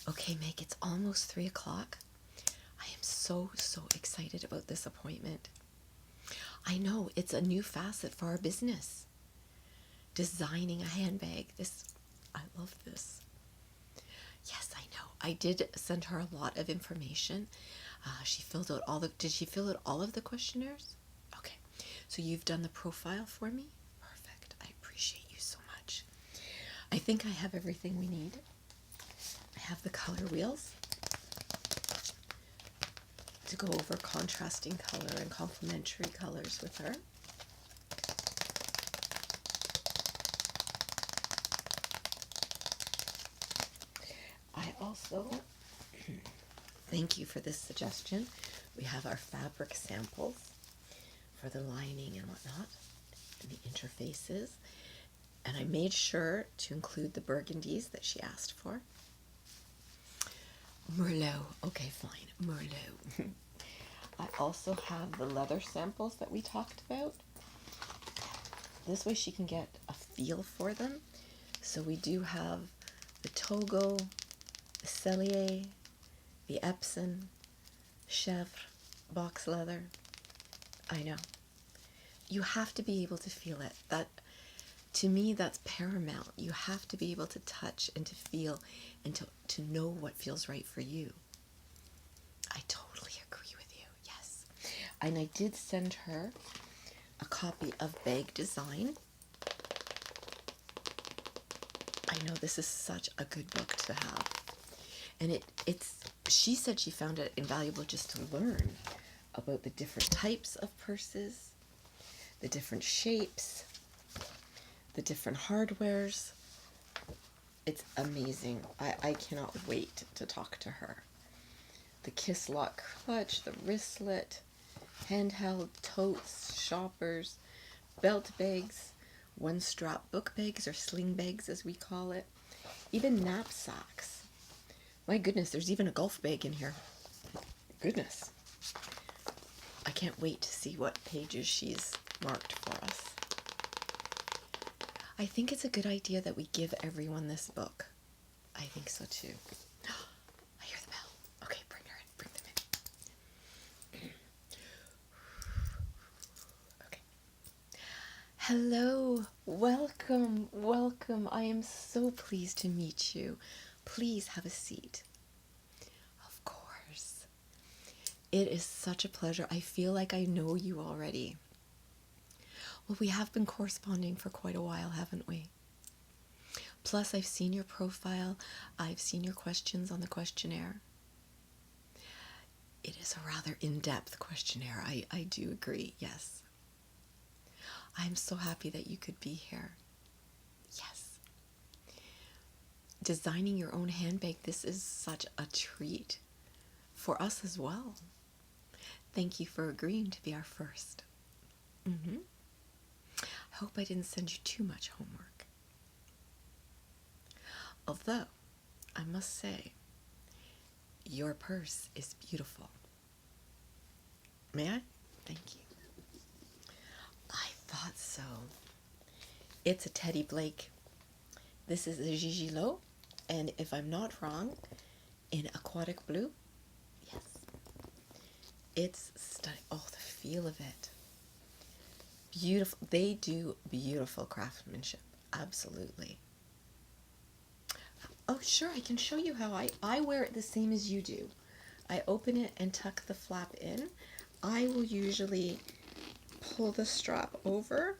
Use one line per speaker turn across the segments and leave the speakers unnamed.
Okay, Meg, it's almost 3 o'clock. I am so excited about this appointment. I know, it's a new facet for our business. Designing a handbag. I love this. Yes, I know. I did send her a lot of information. She filled out did she fill out all of the questionnaires? Okay. So you've done the profile for me? Perfect. I appreciate you so much. I think I have everything we need. I have the color wheels to go over contrasting color and complementary colors with her. I also, thank you for this suggestion. We have our fabric samples for the lining and whatnot, and the interfaces. And I made sure to include the burgundies that she asked for. Merlot. Okay, fine. Merlot. I also have the leather samples that we talked about. This way she can get a feel for them. So we do have the Togo, the Cellier, the Epson, Chèvre, box leather. I know. You have to be able to feel it. That, to me, that's paramount. You have to be able to touch and to feel and to know what feels right for you. I totally agree with you, yes. And I did send her a copy of Bag Design. I know this is such a good book to have. And she said she found it invaluable just to learn about the different types of purses, the different shapes, the different hardwares. It's amazing. I cannot wait to talk to her. The kiss lock clutch, the wristlet, handheld totes, shoppers, belt bags, one strap book bags or sling bags as we call it, even knapsacks. My goodness, there's even a golf bag in here. Goodness. I can't wait to see what pages she's marked for us. I think it's a good idea that we give everyone this book. I think so too. I hear the bell. Okay, bring her in. Bring them in. Okay. Hello. Welcome. Welcome. I am so pleased to meet you. Please have a seat. Of course. It is such a pleasure. I feel like I know you already. Well, we have been corresponding for quite a while, haven't we? Plus, I've seen your profile. I've seen your questions on the questionnaire. It is a rather in-depth questionnaire. I do agree, yes. I'm so happy that you could be here. Yes. Designing your own handbag, this is such a treat for us as well. Thank you for agreeing to be our first. I hope I didn't send you too much homework. Although, I must say, your purse is beautiful. May I? Thank you. I thought so. It's a Teddy Blake. This is a Gigi Lo, and if I'm not wrong, in aquatic blue. Yes. It's stunning. Oh, the feel of it. Beautiful. They do beautiful craftsmanship. Absolutely. Oh, sure. I can show you how I wear it the same as you do. I open it and tuck the flap in. I will usually pull the strap over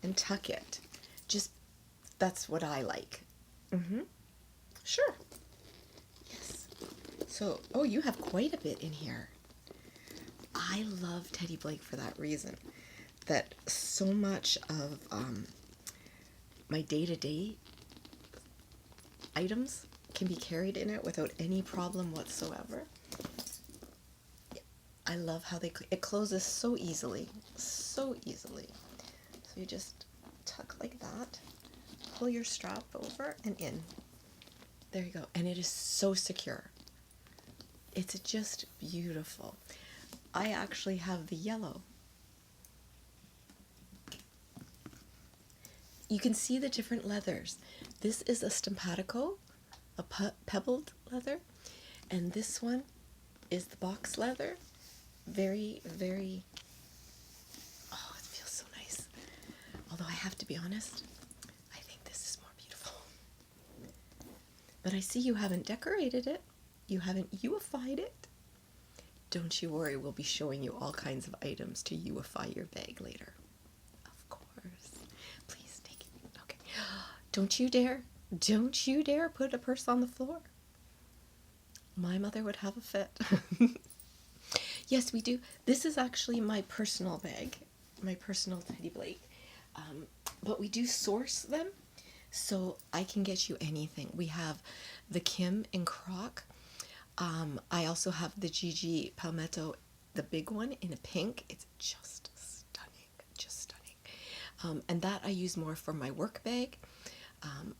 and tuck it. Just, that's what I like. Sure. Yes. So, oh, you have quite a bit in here. I love Teddy Blake for that reason. That so much of my day-to-day items can be carried in it without any problem whatsoever. I love how it closes so easily, so easily. So you just tuck like that, pull your strap over and in. There you go. And it is so secure. It's just beautiful. I actually have the yellow. You can see the different leathers. This is a stampatico, a pebbled leather, and this one is the box leather. Very, very, oh, it feels so nice. Although I have to be honest, I think this is more beautiful. But I see you haven't decorated it. You haven't youified it. Don't you worry, we'll be showing you all kinds of items to youify your bag later. Of course. Please take it. Okay. Don't you dare put a purse on the floor. My mother would have a fit. Yes, we do. This is actually my personal bag, my personal Teddy Blake. But we do source them, so I can get you anything. We have the Kim in Croc. I also have the Gigi Palmetto, the big one in a pink. It's just stunning, just stunning. And that I use more for my work bag,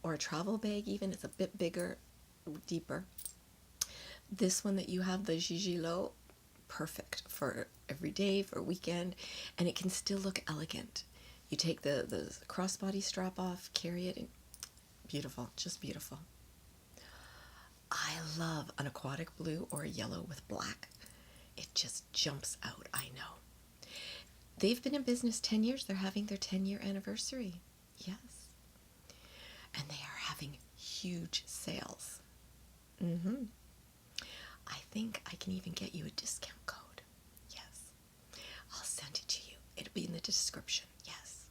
or a travel bag even. It's a bit bigger, deeper. This one that you have, the Gigi Low, perfect for every day, for a weekend, and it can still look elegant. You take the crossbody strap off, carry it, and beautiful, just beautiful. I love an aquatic blue or a yellow with black. It just jumps out, I know. They've been in business 10 years. They're having their 10-year anniversary. Yes. And they are having huge sales. I think I can even get you a discount code. Yes. I'll send it to you. It'll be in the description. Yes.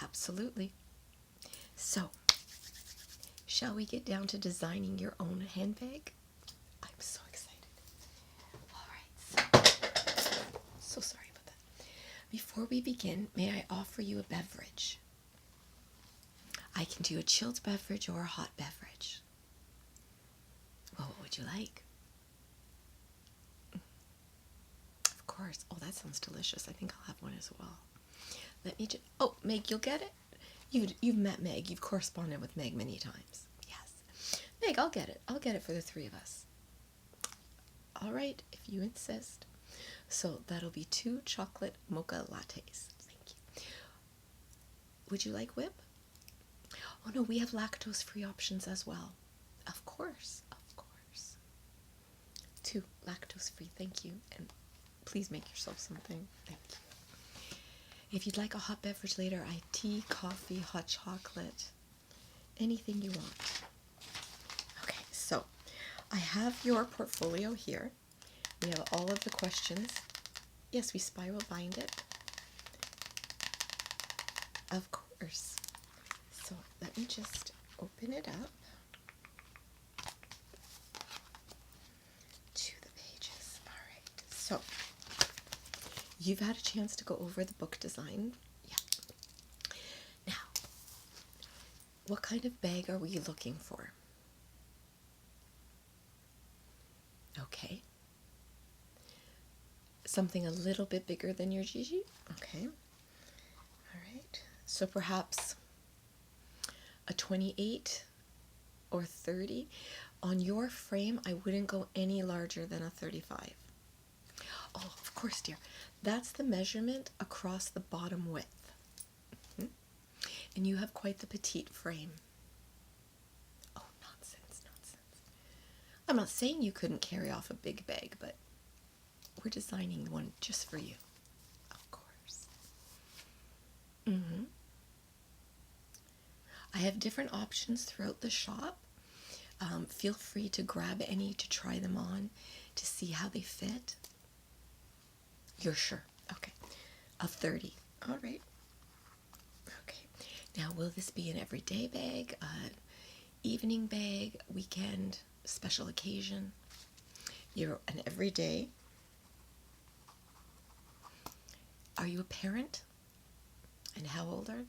Absolutely. So, shall we get down to designing your own handbag? I'm so excited. All right. So sorry about that. Before we begin, may I offer you a beverage? I can do a chilled beverage or a hot beverage. Well, what would you like? Of course. Oh, that sounds delicious. I think I'll have one as well. Let me just... Oh, Meg, you'll get it? You've met Meg. You've corresponded with Meg many times. Yes. Meg, I'll get it. I'll get it for the three of us. All right, if you insist. So that'll be 2 chocolate mocha lattes. Thank you. Would you like whip? Oh, no, we have lactose-free options as well. Of course, of course. 2 lactose-free, thank you. And please make yourself something. Thank you. If you'd like a hot beverage later, I have tea, coffee, hot chocolate, anything you want. Okay, so I have your portfolio here. We have all of the questions. Yes, we spiral bind it. Of course. So let me just open it up to the pages. All right, so you've had a chance to go over the book design. Yeah. Now, what kind of bag are we looking for? Okay. Something a little bit bigger than your Gigi? Okay. All right. So perhaps a 28 or 30. On your frame, I wouldn't go any larger than a 35. Oh, of course, dear. That's the measurement across the bottom width. And you have quite the petite frame. Oh, nonsense, nonsense. I'm not saying you couldn't carry off a big bag, but we're designing one just for you. Of course. I have different options throughout the shop. Feel free to grab any to try them on to see how they fit. You're sure? Okay. A 30. All right. Okay. Now, will this be an everyday bag, evening bag, weekend, special occasion? You're an everyday. Are you a parent? And how old are you?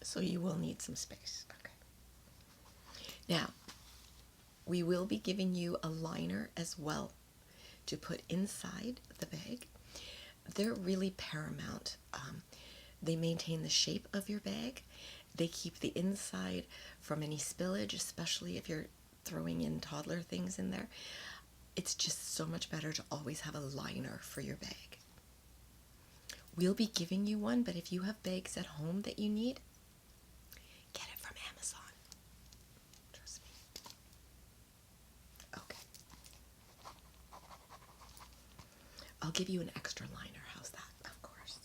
So you will need some space. Okay. Now, we will be giving you a liner as well to put inside the bag. They're really paramount. They maintain the shape of your bag. They keep the inside from any spillage, especially if you're throwing in toddler things in there. It's just so much better to always have a liner for your bag. We'll be giving you one, but if you have bags at home that you need, get it from Amazon. Trust me. give you an extra liner. How's that? Of course.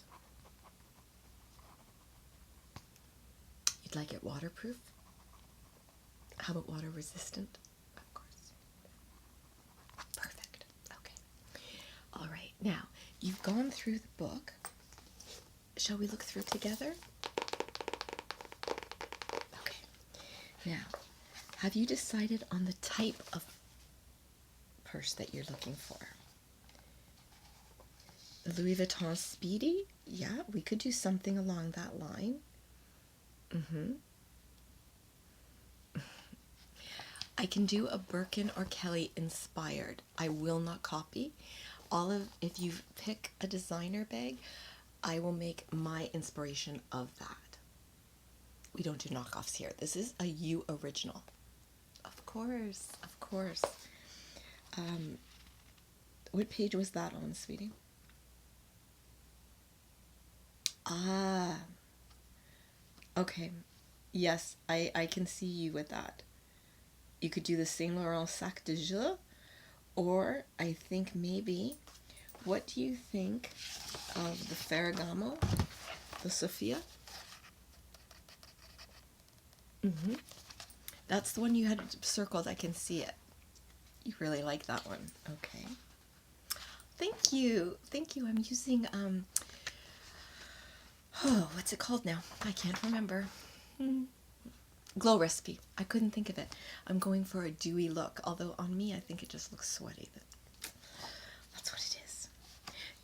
You'd like it waterproof? How about water resistant? Of course. Perfect. Okay. All right. Now, you've gone through the book. Shall we look through it together? Okay. Now, have you decided on the type of purse that you're looking for? The Louis Vuitton Speedy? Yeah, we could do something along that line. I can do a Birkin or Kelly inspired. I will not copy. If you pick a designer bag, I will make my inspiration of that. We don't do knockoffs here. This is a you original. Of course, of course. What page was that on, sweetie? Ah, okay. Yes, I can see you with that. You could do the Saint Laurent Sac de Jeu, or I think maybe, what do you think of the Ferragamo, the Sophia? That's the one you had circled. I can see it. You really like that one. Okay. Thank you. Thank you. I'm using, oh, what's it called now? I can't remember. Glow Recipe. I couldn't think of it. I'm going for a dewy look, although on me I think it just looks sweaty. That's what it is.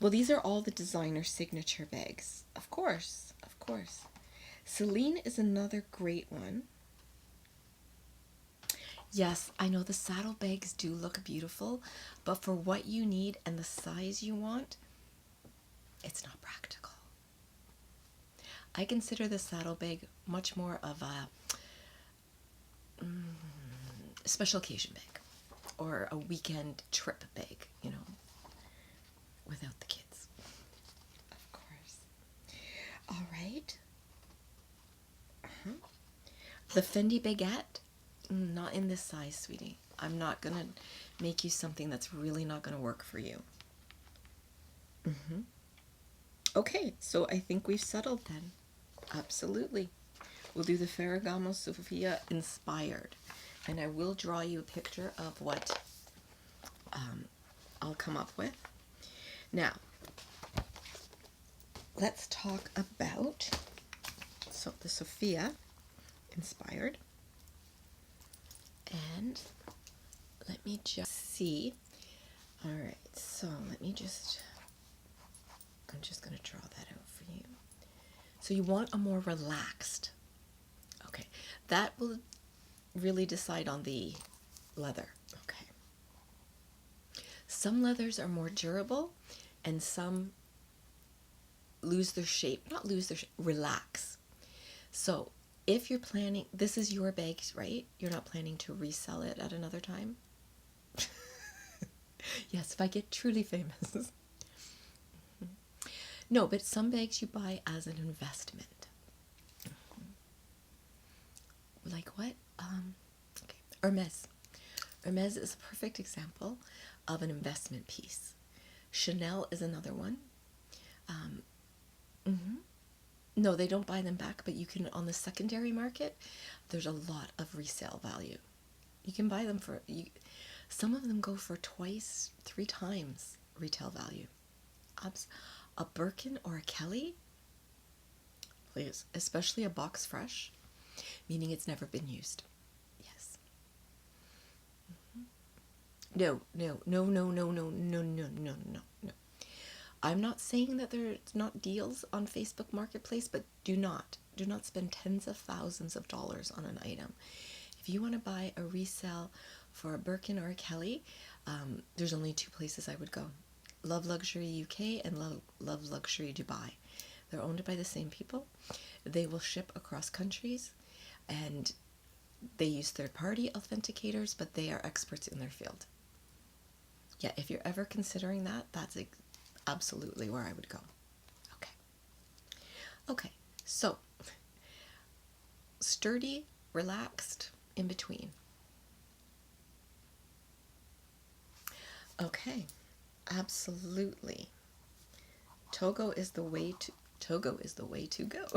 Well, these are all the designer signature bags. Of course, of course. Celine is another great one. Yes, I know the saddle bags do look beautiful, but for what you need and the size you want, it's not practical. I consider the saddle bag much more of a special occasion bag or a weekend trip bag, you know, without the kids. Of course. All right. The Fendi baguette, not in this size, sweetie. I'm not going to make you something that's really not going to work for you. Okay, so I think we've settled then. Absolutely. We'll do the Ferragamo Sophia inspired. And I will draw you a picture of what I'll come up with. Now, let's talk about the Sophia inspired. And let me just see. All right, so I'm just going to draw that out for you. So you want a more relaxed. Okay, that will really decide on the leather. Okay. Some leathers are more durable and some lose their shape. Not lose their shape, relax. So if you're planning, this is your bag, right? You're not planning to resell it at another time? Yes, if I get truly famous. No, but some bags you buy as an investment. Like what? Okay. Hermes. Hermes is a perfect example of an investment piece. Chanel is another one. No, they don't buy them back, but you can, on the secondary market, there's a lot of resale value. You can buy them for, some of them go for 2x, 3x retail value. A Birkin or a Kelly, please, especially a box fresh, meaning it's never been used. Yes. No. I'm not saying that there's not deals on Facebook Marketplace, but do not spend tens of thousands of dollars on an item. If you want to buy a resale for a Birkin or a Kelly, there's only 2 places I would go. Love Luxury UK and Love Luxury Dubai. They're owned by the same people. They will ship across countries, and they use third-party authenticators, but they are experts in their field. Yeah, if you're ever considering that, that's absolutely where I would go. Okay, so sturdy, relaxed, in between. Okay, Absolutely. Togo is the way to go.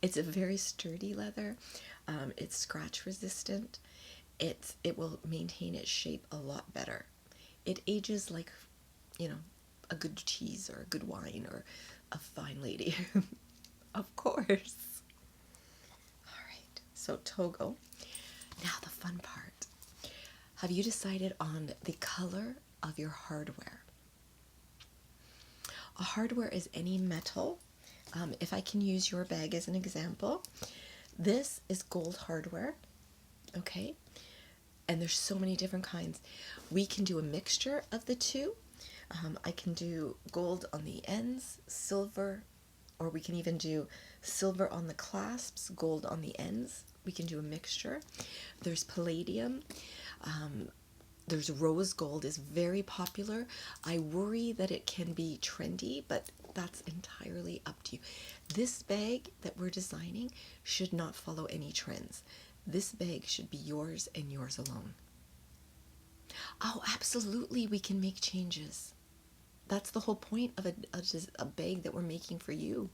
It's a very sturdy leather. It's scratch resistant. It will maintain its shape a lot better. It ages like, you know, a good cheese or a good wine or a fine lady. Of course. All right. So Togo. Now the fun part. Have you decided on the color of your hardware? A hardware is any metal. If I can use your bag as an example, this is gold hardware, okay? And there's so many different kinds. We can do a mixture of the two. I can do gold on the ends, silver, or we can even do silver on the clasps, gold on the ends. We can do a mixture. There's palladium. There's rose gold is very popular. I worry that it can be trendy, but that's entirely up to you. This bag that we're designing should not follow any trends. This bag should be yours and yours alone. Oh, absolutely, we can make changes. That's the whole point of a bag that we're making for you.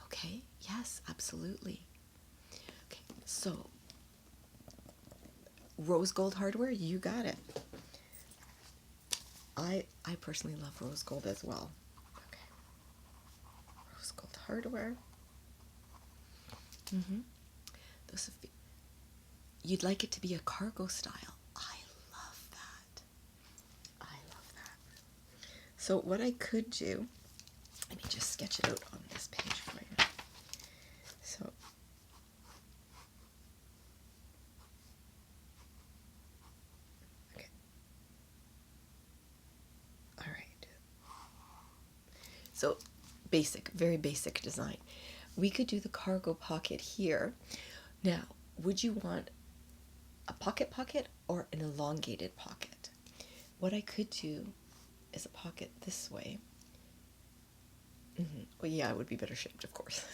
Okay, yes, absolutely. Okay, so rose gold hardware, you got it. I personally love rose gold as well. Okay, rose gold hardware. Those you'd like it to be a cargo style. I love that. I love that. So what I could do, let me just sketch it out on this page for you. So okay. All right. So basic, very basic design. We could do the cargo pocket here. Now, would you want a pocket or an elongated pocket? What I could do is a pocket this way. Well, yeah, it would be better shaped, of course.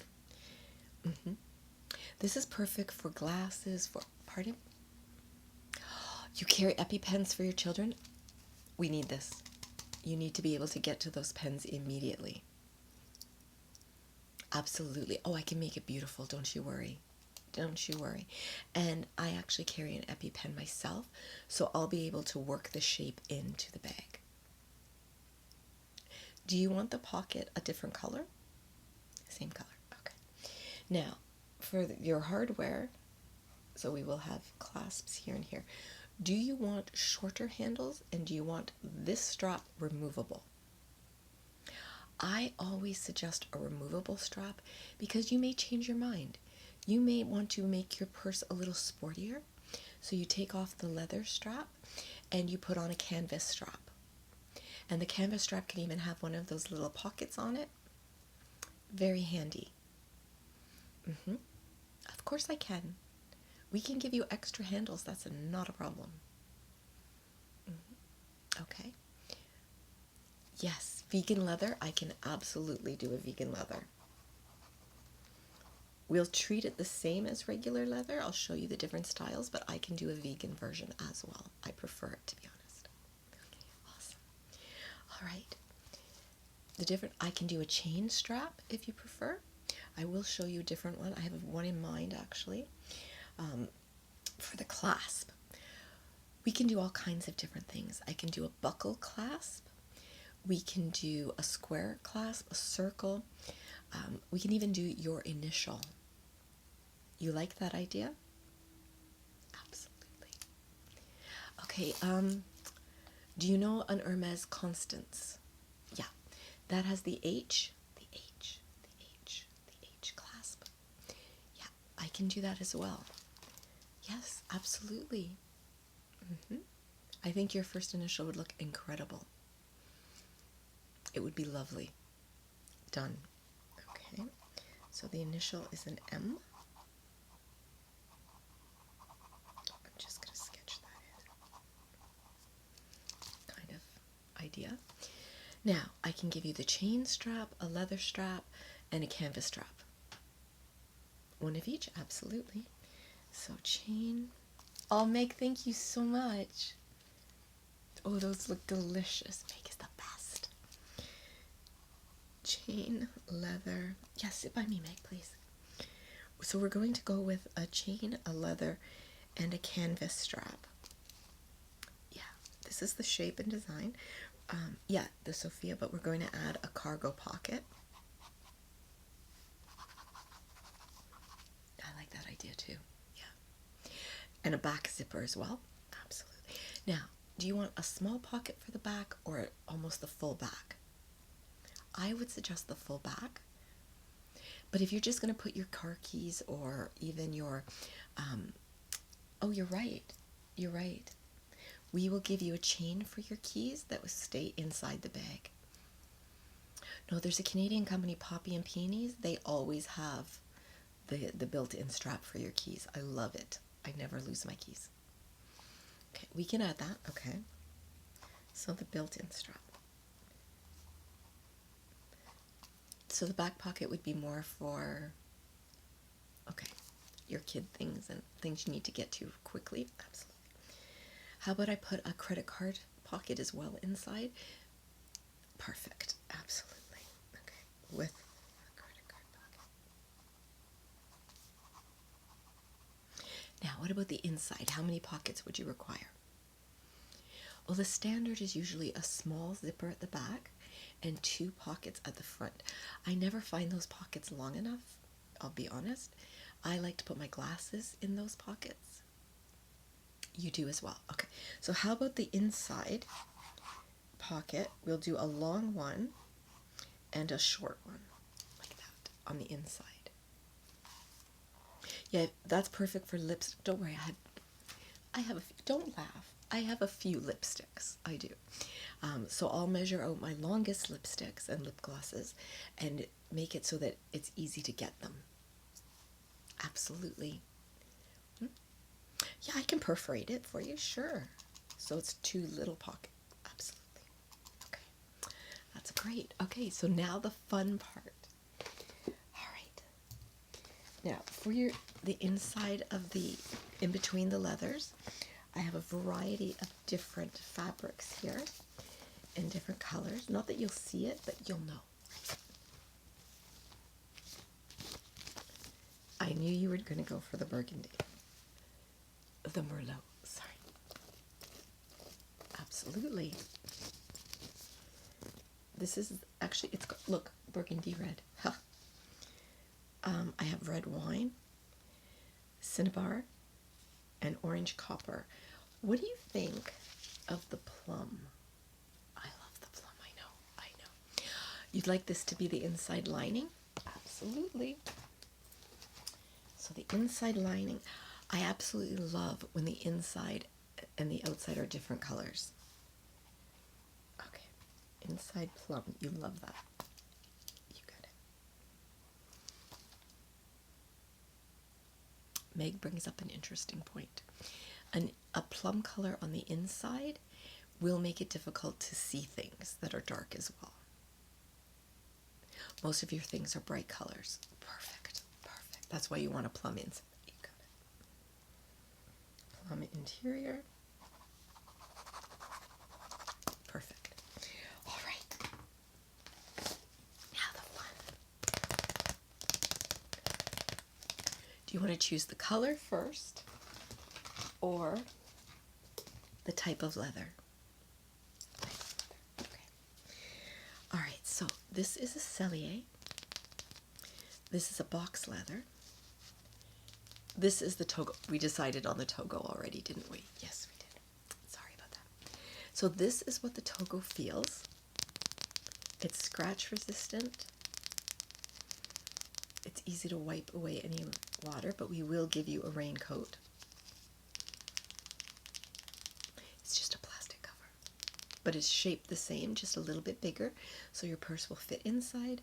This is perfect for glasses, for, pardon? You carry EpiPens for your children? We need this. You need to be able to get to those pens immediately. Absolutely. Oh, I can make it beautiful, don't you worry. Don't you worry. And I actually carry an EpiPen myself, so I'll be able to work the shape into the bag. Do you want the pocket a different color? Same color. Okay. Now, for your hardware, so we will have clasps here and here. Do you want shorter handles and do you want this strap removable? I always suggest a removable strap because you may change your mind. You may want to make your purse a little sportier, so you take off the leather strap and you put on a canvas strap. And the canvas strap can even have one of those little pockets on it. Very handy. Of course I can. We can give you extra handles. That's not a problem. Okay. Yes, vegan leather. I can absolutely do a vegan leather. We'll treat it the same as regular leather. I'll show you the different styles, but I can do a vegan version as well. I prefer it, to be honest. Okay, awesome. All right. I can do a chain strap if you prefer. I will show you a different one. I have one in mind, actually, for the clasp. We can do all kinds of different things. I can do a buckle clasp. We can do a square clasp, a circle. We can even do your initial. You like that idea? Absolutely. Okay, do you know an Hermes Constance? Yeah, that has the H clasp. Yeah, I can do that as well. Yes, absolutely. I think your first initial would look incredible. It would be lovely. Done. Okay, so the initial is an M. I'm just going to sketch that in. Kind of idea. Now, I can give you the chain strap, a leather strap, and a canvas strap. One of each, absolutely. So chain. Oh, Meg, thank you so much. Oh, those look delicious. Meg is the best. Chain, leather. Yes, sit by me, Meg, please. So we're going to go with a chain, a leather, and a canvas strap. Yeah, this is the shape and design. Yeah, the Sophia, but we're going to add a cargo pocket. I like that idea too. Yeah. And a back zipper as well. Absolutely. Now, do you want a small pocket for the back or almost the full back? I would suggest the full back. But if you're just going to put your car keys or even your, oh, you're right. You're right. We will give you a chain for your keys that will stay inside the bag. No, there's a Canadian company, Poppy and Peonies. They always have the built-in strap for your keys. I love it. I never lose my keys. Okay, we can add that. Okay. So the built-in strap. So the back pocket would be more for, okay, your kid things and things you need to get to quickly. Absolutely. How about I put a credit card pocket as well inside? Perfect. Absolutely. Okay. With a credit card pocket. Now, what about the inside? How many pockets would you require? Well, the standard is usually a small zipper at the back and 2 pockets at the front. I never find those pockets long enough, I'll be honest. I like to put my glasses in those pockets. You do as well. Okay, so how about the inside pocket? We'll do a long one and a short one, like that, on the inside. Yeah, that's perfect for lips. Don't worry, I have a few, don't laugh. I have a few lipsticks, I do. So I'll measure out my longest lipsticks and lip glosses and make it so that it's easy to get them. Absolutely. Yeah, I can perforate it for you, sure. So it's 2 little pockets. Absolutely. Okay, that's great. Okay, so now the fun part. All right. Now for the inside of in between the leathers, I have a variety of different fabrics here in different colors. Not that you'll see it, but you'll know. I knew you were going to go for the burgundy. The Merlot, sorry. Absolutely. This is actually, it's got, look, burgundy red. Huh. I have red wine, cinnabar, and orange copper. What do you think of the plum? I love the plum, I know. You'd like this to be the inside lining? Absolutely. So the inside lining, I absolutely love when the inside and the outside are different colors. Okay, inside plum, you love that. You got it. Meg brings up an interesting point. A plum color on the inside will make it difficult to see things that are dark as well. Most of your things are bright colors. Perfect, perfect. That's why you want a plum inside. You got it. Plum interior. Perfect. All right. Now the fun. Do you want to choose the color first or the type of leather? Okay. All right, so this is a Cellier. This is a box leather. This is the Togo. We decided on the Togo already, didn't we? Yes, we did. Sorry about that. So this is what the Togo feels. It's scratch resistant. It's easy to wipe away any water, but we will give you a raincoat. It's just a plastic cover, but it's shaped the same, just a little bit bigger, so your purse will fit inside.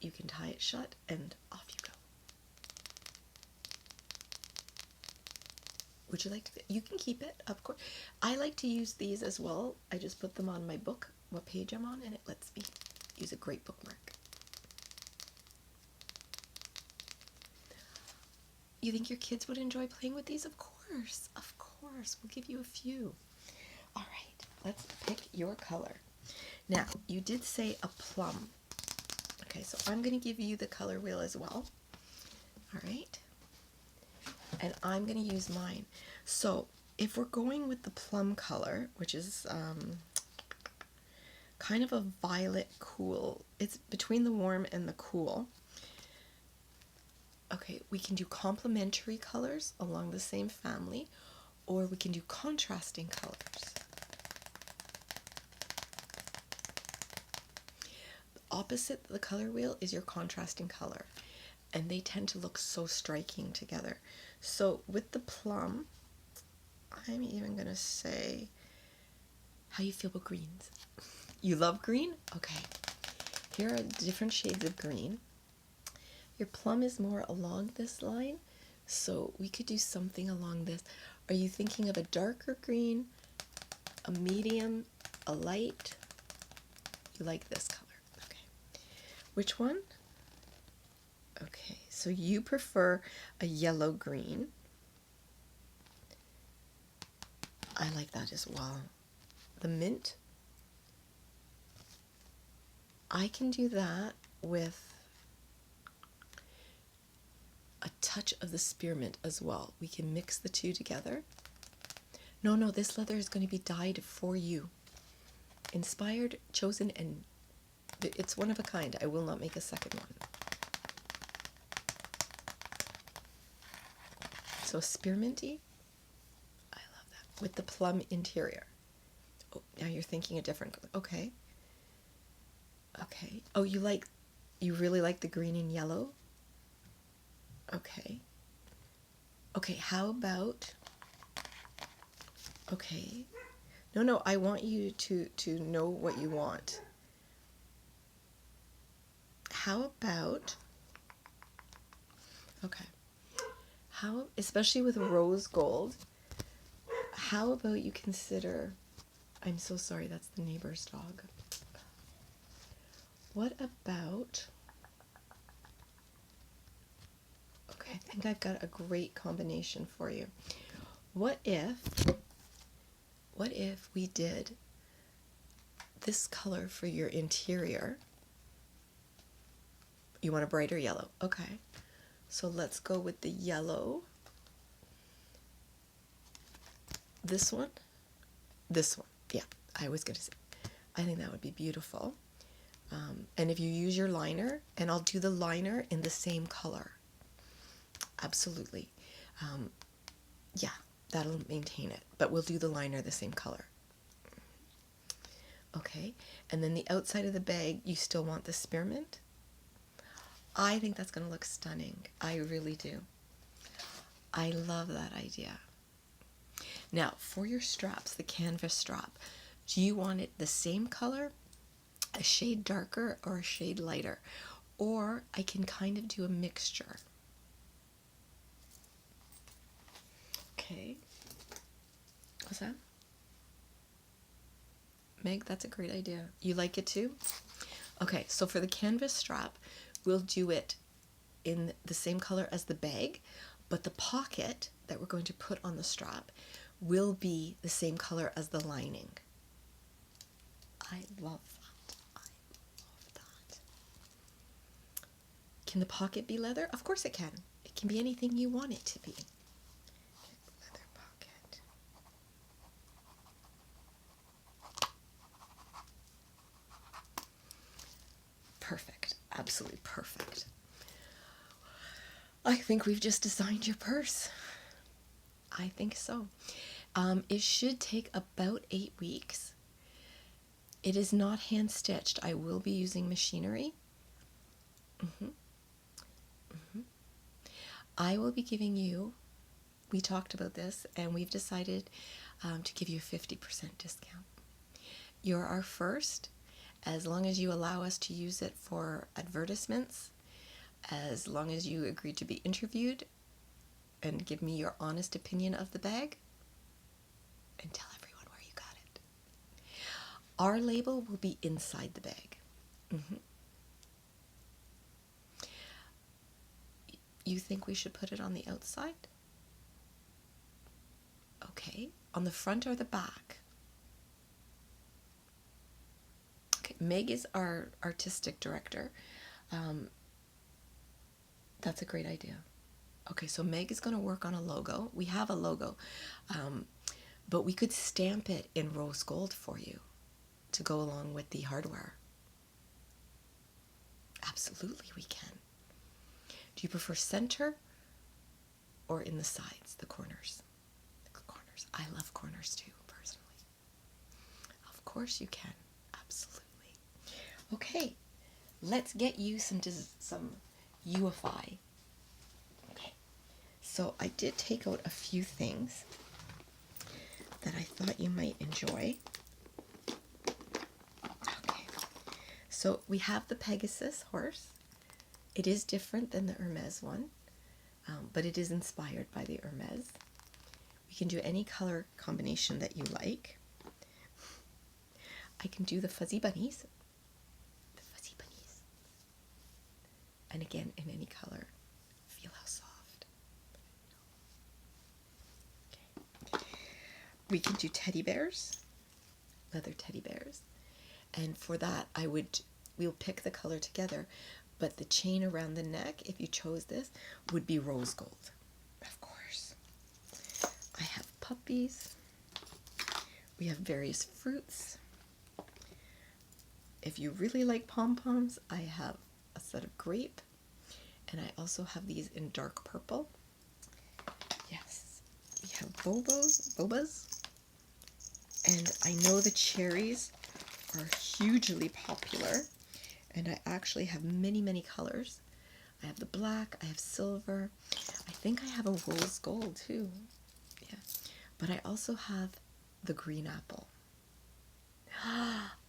You can tie it shut and off you go. Would you like to? You can keep it, of course. I like to use these as well. I just put them on my book, what page I'm on, and it lets me use a great bookmark. You think your kids would enjoy playing with these? Of course, of course. We'll give you a few. All right, let's pick your color. Now, you did say a plum. Okay, so I'm going to give you the color wheel as well. All right. And I'm going to use mine. So if we're going with the plum color, which is kind of a violet cool, it's between the warm and the cool. Okay, we can do complementary colors along the same family, or we can do contrasting colors. Opposite the color wheel is your contrasting color, and they tend to look so striking together. So with the plum, I'm even going to say, how you feel about greens? You love green? Okay. Here are different shades of green. Your plum is more along this line, so we could do something along this. Are you thinking of a darker green, a medium, a light? You like this color. Okay. Which one? Okay, so you prefer a yellow green. I like that as well. The mint. I can do that with a touch of the spearmint as well. We can mix the two together. No, this leather is going to be dyed for you. Inspired, chosen, and it's one of a kind. I will not make a second one. So spearminty, I love that. With the plum interior. Oh, now you're thinking a different color. Okay. Okay. Oh, you really like the green and yellow? Okay. Okay, how about, okay. No, I want you to know what you want. How about, okay. Especially with rose gold, how about you consider, I'm so sorry, that's the neighbor's dog. What about, okay, I think I've got a great combination for you. What if we did this color for your interior? You want a brighter yellow? Okay. So let's go with the yellow. This one? This one. Yeah, I was going to say. I think that would be beautiful. And if you use your liner, and I'll do the liner in the same color. Absolutely. Yeah, that'll maintain it. But we'll do the liner the same color. Okay. And then the outside of the bag, you still want the spearmint? I think that's going to look stunning. I really do. I love that idea. Now, for your straps, the canvas strap, do you want it the same color, a shade darker, or a shade lighter? Or I can kind of do a mixture. Okay. What's that? Meg, that's a great idea. You like it too? Okay, so for the canvas strap, we'll do it in the same color as the bag, but the pocket that we're going to put on the strap will be the same color as the lining. I love that. I love that. Can the pocket be leather? Of course it can. It can be anything you want it to be. Leather pocket. Perfect. Absolutely perfect. I think we've just designed your purse. I think so. It should take about 8 weeks. It is not hand stitched. I will be using machinery. I will be giving you, we talked about this, and we've decided to give you a 50% discount. You're our first, as long as you allow us to use it for advertisements, as long as you agree to be interviewed and give me your honest opinion of the bag, and tell everyone where you got it. Our label will be inside the bag. You think we should put it on the outside? Okay. On the front or the back? Meg is our artistic director. That's a great idea. Okay, so Meg is going to work on a logo. We have a logo, but we could stamp it in rose gold for you to go along with the hardware. Absolutely, we can. Do you prefer center or in the sides, the corners? The corners. I love corners too, personally. Of course you can. Absolutely. Okay, let's get you some UFI. Okay, so I did take out a few things that I thought you might enjoy. Okay, so we have the Pegasus horse. It is different than the Hermes one, but it is inspired by the Hermes. We can do any color combination that you like. I can do the fuzzy bunnies. The fuzzy bunnies. And again, in any color. Feel how soft. Okay. We can do teddy bears. Leather teddy bears. And for that, we'll pick the color together, but the chain around the neck, if you chose this, would be rose gold. Of course. I have puppies. We have various fruits. If you really like pom-poms, I have a set of grape, and I also have these in dark purple. Yes, we have bobas, and I know the cherries are hugely popular, and I actually have many colors. I have the black, I have silver, I think I have a rose gold too. Yeah, but I also have the green apple.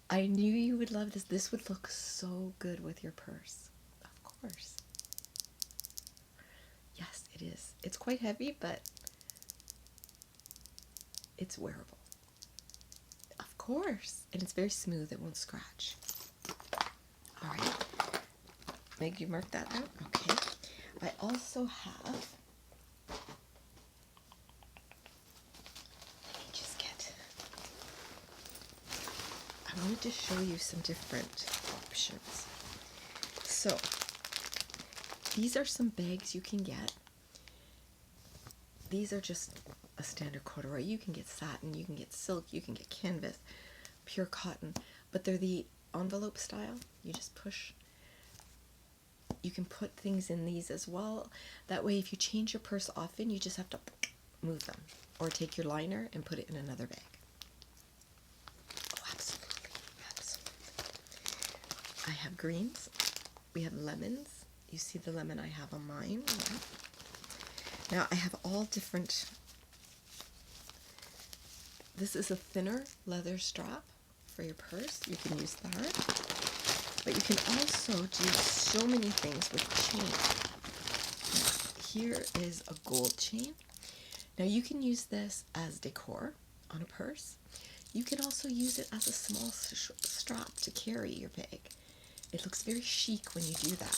I knew you would love this. This would look so good with your purse. Of course. Yes, it is. It's quite heavy, but it's wearable. Of course. And it's very smooth. It won't scratch. All right. Meg, you mark that out? Okay. I also have... I wanted to show you some different options. So, these are some bags you can get. These are just a standard corduroy. You can get satin, you can get silk, you can get canvas, pure cotton, but they're the envelope style. You just push. You can put things in these as well. That way, if you change your purse often, you just have to move them, or take your liner and put it in another bag. I have greens, we have lemons. You see the lemon I have on mine. Yeah. Now I have all different, this is a thinner leather strap for your purse. You can use that. But you can also do so many things with chain. Here is a gold chain. Now you can use this as decor on a purse. You can also use it as a small strap to carry your bag. It looks very chic when you do that.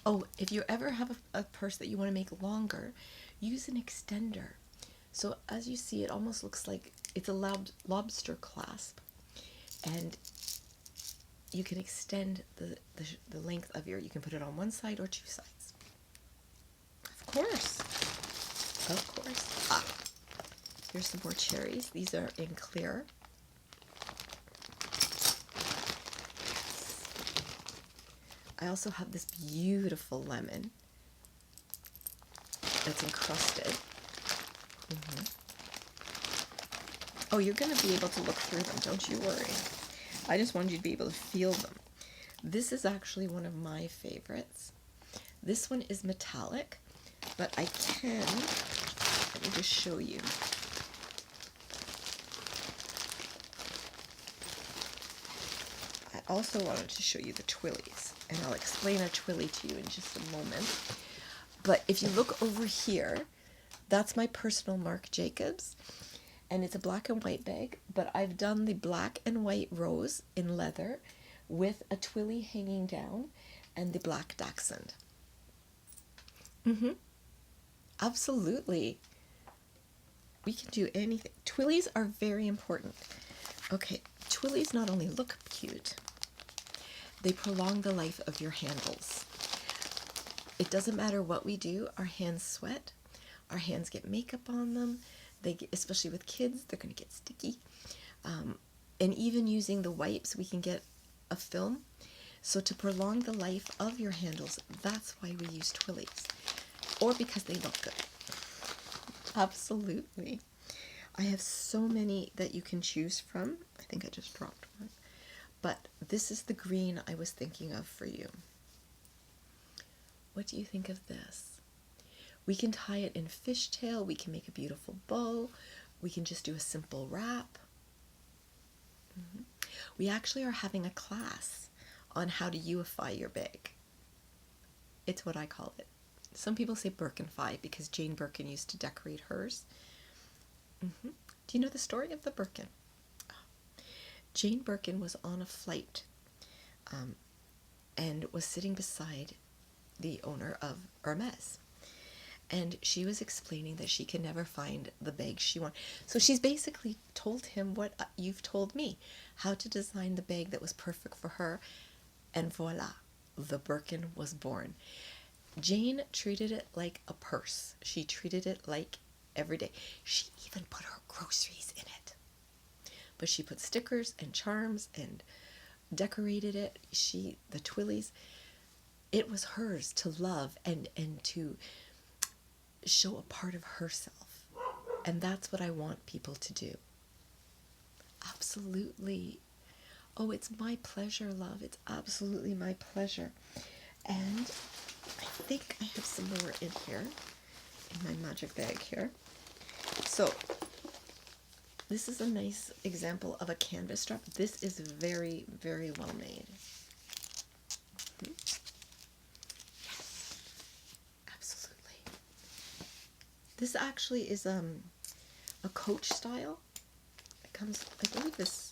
Oh, if you ever have a purse that you want to make longer, use an extender. So as you see, it almost looks like it's a lobster clasp, and you can extend the length of you can put it on one side or two sides. Of course. Of course. Ah. Here's some more cherries. These are in clear. I also have this beautiful lemon that's encrusted. Oh, you're going to be able to look through them, don't you worry. I just wanted you to be able to feel them. This is actually one of my favorites. This one is metallic, but I can, let me just show you. I also wanted to show you the twillies, and I'll explain a twilly to you in just a moment. But if you look over here, that's my personal Marc Jacobs, and it's a black and white bag, but I've done the black and white rose in leather with a twilly hanging down and the black dachshund. Absolutely. We can do anything. Twillies are very important. Okay, twillies not only look cute, they prolong the life of your handles. It doesn't matter what we do, our hands sweat, our hands get makeup on them, especially with kids, they're going to get sticky. And even using the wipes, we can get a film. So to prolong the life of your handles, that's why we use twillies. Or because they look good. Absolutely. I have so many that you can choose from. I think I just dropped one. But this is the green I was thinking of for you. What do you think of this? We can tie it in fishtail. We can make a beautiful bow. We can just do a simple wrap. We actually are having a class on how to youify your bag. It's what I call it. Some people say Birkenfy because Jane Birkin used to decorate hers. Do you know the story of the Birkin? Jane Birkin was on a flight and was sitting beside the owner of Hermes. And she was explaining that she can never find the bag she wants. So she's basically told him what you've told me, how to design the bag that was perfect for her. And voila, the Birkin was born. Jane treated it like a purse. She treated it like every day. She even put her groceries in it. But she put stickers and charms and decorated it. The twillies, it was hers to love and to show a part of herself. And that's what I want people to do. Absolutely. Oh, it's my pleasure, love. It's absolutely my pleasure. And I think I have some more in here, in my magic bag here. So, this is a nice example of a canvas strap. This is very, very well made. Yes, absolutely. This actually is a coach style. It comes, I believe this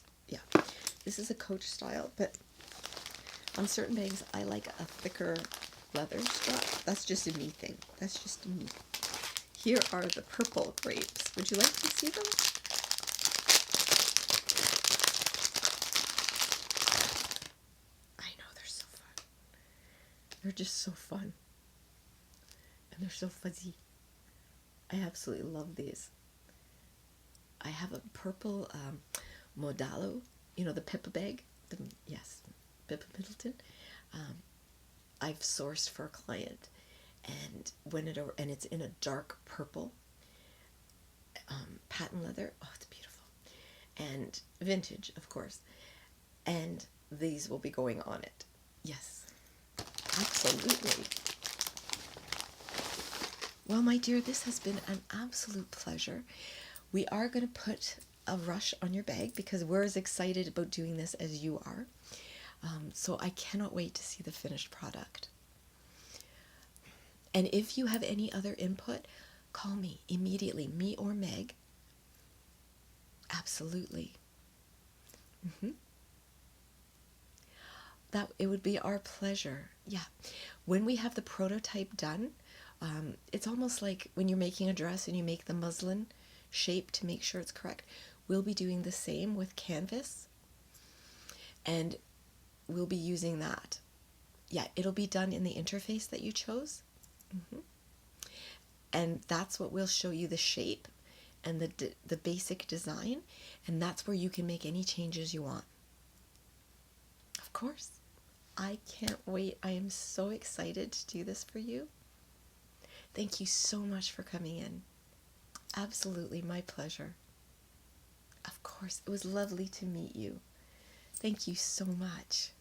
is a coach style, but on certain bags I like a thicker leather strap. That's just a me thing. That's just a me. Here are the purple grapes. Would you like to see them? I know, they're so fun. They're just so fun. And they're so fuzzy. I absolutely love these. I have a purple Modalo, you know, the Pippa bag. Yes, Pippa Middleton. I've sourced for a client, and it's in a dark purple, patent leather. Oh, it's beautiful, and vintage, of course. And these will be going on it. Yes, absolutely. Well, my dear, this has been an absolute pleasure. We are going to put a rush on your bag because we're as excited about doing this as you are. So I cannot wait to see the finished product. And if you have any other input, call me immediately, me or Meg. Absolutely. That it would be our pleasure. Yeah. When we have the prototype done, it's almost like when you're making a dress and you make the muslin shape to make sure it's correct. We'll be doing the same with canvas, and we'll be using that. Yeah, it'll be done in the interface that you chose. And that's what will show you the shape and the basic design, and that's where you can make any changes you want. Of course. I can't wait. I am so excited to do this for you. Thank you so much for coming in. Absolutely my pleasure. Of course, it was lovely to meet you. Thank you so much.